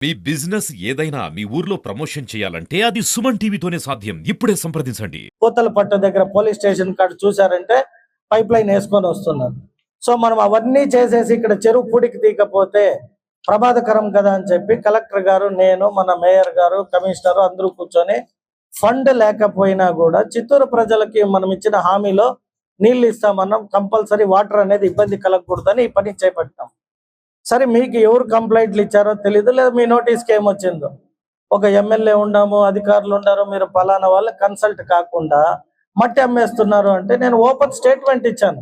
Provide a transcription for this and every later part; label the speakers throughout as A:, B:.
A: మీ business ఏదైనా మీ ఊర్లో promotion చేయాలంటే అది సుమన్ టీవీతోనే సాధ్యం. ఇప్పుడే సంప్రదించండి.
B: పూతలపట్టు దగ్గర పోలీస్ స్టేషన్ కాడ చూసారంటే పైప్ లైన్ వేసుకొని వస్తున్నారు. సో మనం అవన్నీ చేసేసి ఇక్కడ చెరువు పూడికి తీయకపోతే ప్రమాదకరం కదా అని చెప్పి కలెక్టర్ గారు, నేను, మన మేయర్ గారు, కమిషనర్ అందరూ కూర్చొని ఫండ్ లేకపోయినా కూడా చిత్తూరు ప్రజలకి మనం ఇచ్చిన హామీలో నీళ్లు ఇస్తామన్నాం, కంపల్సరీ వాటర్ అనేది ఇబ్బంది కలగకూడదని ఈ పని చేపట్టాం. సరే, మీకు ఎవరు కంప్లైంట్లు ఇచ్చారో తెలీదు, లేదా మీ నోటీస్కి ఏమొచ్చిందో. ఒక ఎమ్మెల్యే ఉండాము, అధికారులు ఉండారు, మీరు పలానా వాళ్ళు కన్సల్ట్ కాకుండా మట్టి అమ్మేస్తున్నారు అంటే నేను ఓపెన్ స్టేట్మెంట్ ఇచ్చాను.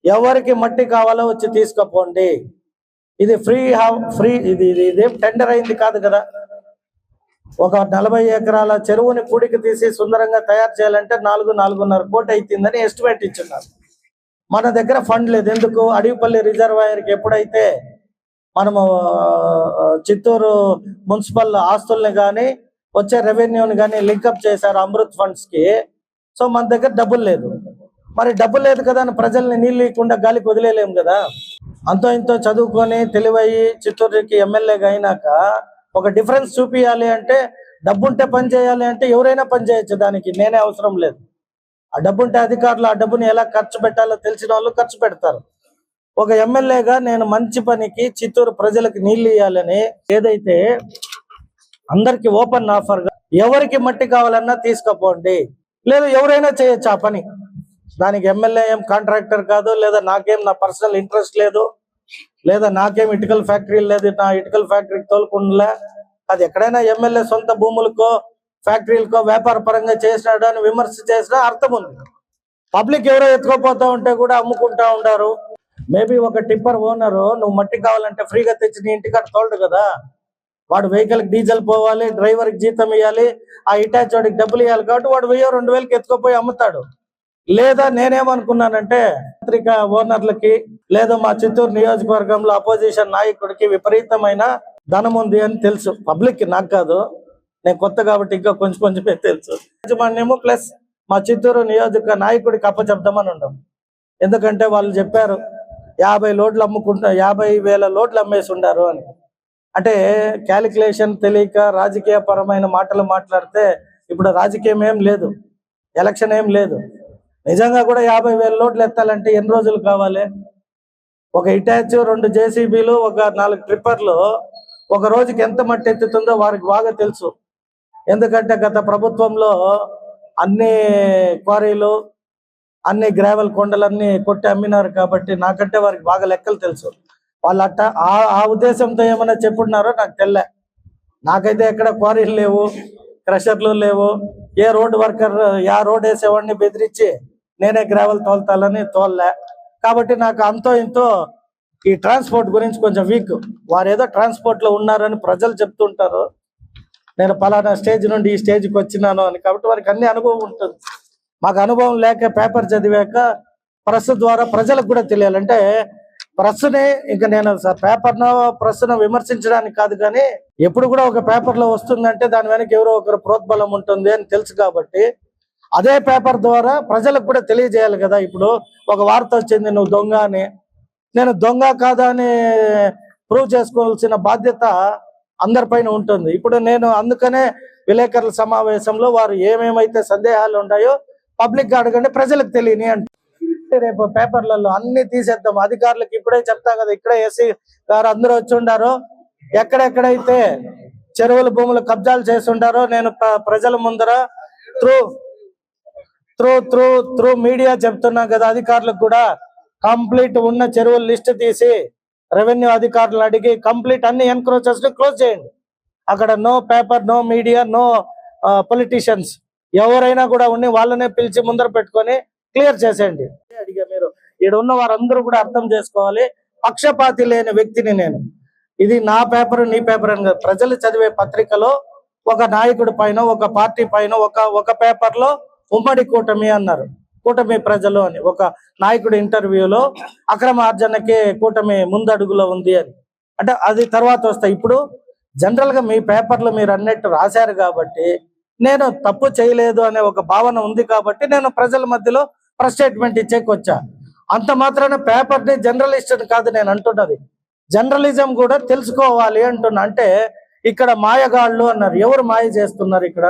B: ఎవరికి మట్టి కావాలో వచ్చి తీసుకుపోండి. ఇది ఫ్రీ ఇది ఇదేం టెండర్ అయింది కాదు కదా. ఒక 40 ఎకరాల చెరువుని పూడికి తీసి సుందరంగా తయారు చేయాలంటే 4-4.5 కోటి అవుతుందని ఎస్టిమేట్ ఇచ్చున్నారు. మన దగ్గర ఫండ్ లేదు. ఎందుకు? అడవిపల్లి రిజర్వాయర్కి ఎప్పుడైతే మనము చిత్తూరు మున్సిపల్ ఆస్తుల్ని కానీ వచ్చే రెవెన్యూని కానీ లింకప్ చేశారు అమృత్ ఫండ్స్కి. సో మన దగ్గర డబ్బులు లేదు. మరి డబ్బులు లేదు కదా అని ప్రజల్ని నీళ్ళు ఇవ్వకుండా గాలికి వదిలేలేము కదా. అంతో ఇంతో చదువుకొని తెలివయ్యి చిత్తూరుకి ఎమ్మెల్యేగా అయినాక ఒక డిఫరెన్స్ చూపించాలి అంటే, డబ్బుంటే పని చేయాలి అంటే ఎవరైనా పని చేయొచ్చు, దానికి నేనే అవసరం లేదు. ఆ డబ్బుంటే అధికారులు ఆ డబ్బుని ఎలా ఖర్చు పెట్టాలో తెలిసిన వాళ్ళు ఖర్చు పెడతారు. ఒక ఎమ్మెల్యేగా నేను మంచి పనికి చిత్తూరు ప్రజలకు నీళ్లు ఇవ్వాలని ఏదైతే అందరికి ఓపెన్ ఆఫర్ గా ఎవరికి మట్టి కావాలన్నా తీసుకుపోండి, లేదు ఎవరైనా చేయొచ్చు ఆ పని. దానికి ఎమ్మెల్యే ఏం కాంట్రాక్టర్ కాదు, లేదా నాకేం నా పర్సనల్ ఇంట్రెస్ట్ లేదు, లేదా నాకేం ఇటుకల ఫ్యాక్టరీ లేదు, నా ఇటుకల ఫ్యాక్టరీకి తోలుకుండలే. అది ఎక్కడైనా ఎమ్మెల్యే సొంత భూములకో ఫ్యాక్టరీలకో వ్యాపార పరంగా చేసినాడు అని విమర్శ చేసినా అర్థం ఉంది. పబ్లిక్ ఎవరో ఎత్తుకోపోతా ఉంటే కూడా అమ్ముకుంటా ఉంటారు. మేబీ ఒక టిప్పర్ ఓనరు నువ్వు మట్టి కావాలంటే ఫ్రీగా తెచ్చి నీ ఇంటికాడ తోలడు కదా. వాడు వెహికల్కి డీజిల్ పోవాలి, డ్రైవర్కి జీతం ఇవ్వాలి, ఆ ఇటాచ్ వాడికి డబ్బులు ఇవ్వాలి. కాబట్టి వాడు 1000-2000కి ఎత్తుకోపోయి అమ్ముతాడు. లేదా నేనేమనుకున్నానంటే పత్రికా ఓనర్లకి లేదా మా చిత్తూరు నియోజకవర్గంలో అపోజిషన్ నాయకుడికి విపరీతమైన ధనం ఉంది అని తెలుసు. పబ్లిక్ నాకు కాదు, నేను కొత్త కాబట్టి ఇంకా కొంచెమే తెలుసు. యాజమాన్యము ప్లస్ మా చిత్తూరు నియోజక నాయకుడికి అప్పచెప్దామని ఉండం. ఎందుకంటే వాళ్ళు చెప్పారు 50 లోడ్లు అమ్ముకుంటా 50,000 లోడ్లు అమ్మేసి ఉండారు అని. అంటే క్యాలిక్యులేషన్ తెలియక రాజకీయ పరమైన మాటలు మాట్లాడితే ఇప్పుడు రాజకీయం ఏం లేదు, ఎలక్షన్ ఏం లేదు. నిజంగా కూడా 50,000 లోడ్లు ఎత్తాలంటే ఎన్ని రోజులు కావాలి? ఒక ఇటాచ్, 2 జేసీబీలు, ఒక 4 ట్రిప్పర్లు ఒక రోజుకి ఎంత మట్టి ఎత్తుతుందో వారికి బాగా తెలుసు. ఎందుకంటే గత ప్రభుత్వంలో అన్ని క్వారీలు, అన్ని గ్రావెల్ కొండలన్నీ కొట్టి అమ్మినారు కాబట్టి నాకంటే వారికి బాగా లెక్కలు తెలుసు. వాళ్ళు ఆ ఉద్దేశంతో ఏమైనా చెప్పున్నారో నాకు తెల్లే. నాకైతే ఎక్కడ క్వారీలు లేవు, క్రషర్లు లేవు. ఏ రోడ్డు వర్కర్ రోడ్ వేసేవాడిని బెదిరించి నేనే గ్రావెల్ తోలుతాలని తోలలే. కాబట్టి నాకు అంతో ఇంతో ఈ ట్రాన్స్పోర్ట్ గురించి కొంచెం వీక్. వారు ఏదో ట్రాన్స్పోర్ట్లో ఉన్నారని ప్రజలు చెప్తుంటారు, నేను పలానా స్టేజ్ నుండి ఈ స్టేజ్కి వచ్చినాను అని. కాబట్టి వారికి అన్ని అనుభవం ఉంటుంది. మాకు అనుభవం లేక పేపర్ చదివాక ప్రెస్ ద్వారా ప్రజలకు కూడా తెలియాలంటే ప్రెస్ని ఇంకా నేను పేపర్ను ప్రెస్ను విమర్శించడానికి కాదు, కానీ ఎప్పుడు కూడా ఒక పేపర్లో వస్తుందంటే దాని వెనక ఎవరో ఒకరు ప్రోద్బలం ఉంటుంది అని తెలుసు. కాబట్టి అదే పేపర్ ద్వారా ప్రజలకు కూడా తెలియజేయాలి కదా. ఇప్పుడు ఒక వార్త వచ్చింది నువ్వు దొంగ అని, నేను దొంగ కాదా అని ప్రూవ్ చేసుకోవాల్సిన బాధ్యత అందరిపైన ఉంటుంది. ఇప్పుడు నేను అందుకనే విలేకరుల సమావేశంలో వారు ఏమేమైతే సందేహాలు ఉన్నాయో పబ్లిక్గా అడగండి, ప్రజలకు తెలియని అంటే. రేపు పేపర్లలో అన్ని తీసేద్దాం. అధికారులకు ఇప్పుడే చెప్తా కదా, ఇక్కడే ఎస్సీ గారు అందరూ వచ్చి ఉండారో, ఎక్కడెక్కడైతే చెరువుల భూములు కబ్జాలు చేసి ఉండారో నేను ప్రజల ముందర త్రూ మీడియా చెప్తున్నా కదా, అధికారులకు కూడా కంప్లీట్ ఉన్న చెరువుల లిస్ట్ తీసి రెవెన్యూ అధికారులు అడిగి కంప్లీట్ అన్ని ఎన్క్రోచెస్ క్లోజ్ చేయండి. అక్కడ no paper, no media, no politicians, ఎవరైనా కూడా ఉండి వాళ్ళనే పిలిచి ముందర పెట్టుకొని క్లియర్ చేసేయండి. అడిగా మీరు ఇక్కడ ఉన్న వారందరూ కూడా అర్థం చేసుకోవాలి, పక్షపాతి లేని వ్యక్తిని నేను. ఇది నా పేపర్ నీ పేపర్ అని కాదు. ప్రజలు చదివే పత్రికలో ఒక నాయకుడి పైన, ఒక పార్టీ పైన, ఒక పేపర్లో ఉమ్మడి కూటమి అన్నారు, కూటమి ప్రజలు అని. ఒక నాయకుడి ఇంటర్వ్యూలో అక్రమ ఆర్జనకి కూటమి ముందడుగులో ఉంది అని. అంటే అది తర్వాత వస్తాయి. ఇప్పుడు జనరల్గా మీ పేపర్లో మీరు అన్నట్టు రాశారు కాబట్టి నేను తప్పు చేయలేదు అనే ఒక భావన ఉంది కాబట్టి నేను ప్రజల మధ్యలో ప్రెస్ స్టేట్మెంట్ ఇచ్చేకొచ్చా. అంత మాత్రాన పేపర్ని జర్నలిస్ట్ కాదు నేను అంటున్నది, జర్నలిజం కూడా తెలుసుకోవాలి అంటున్నా. అంటే ఇక్కడ మాయగాళ్ళు అన్నారు. ఎవరు మాయ చేస్తున్నారు ఇక్కడ?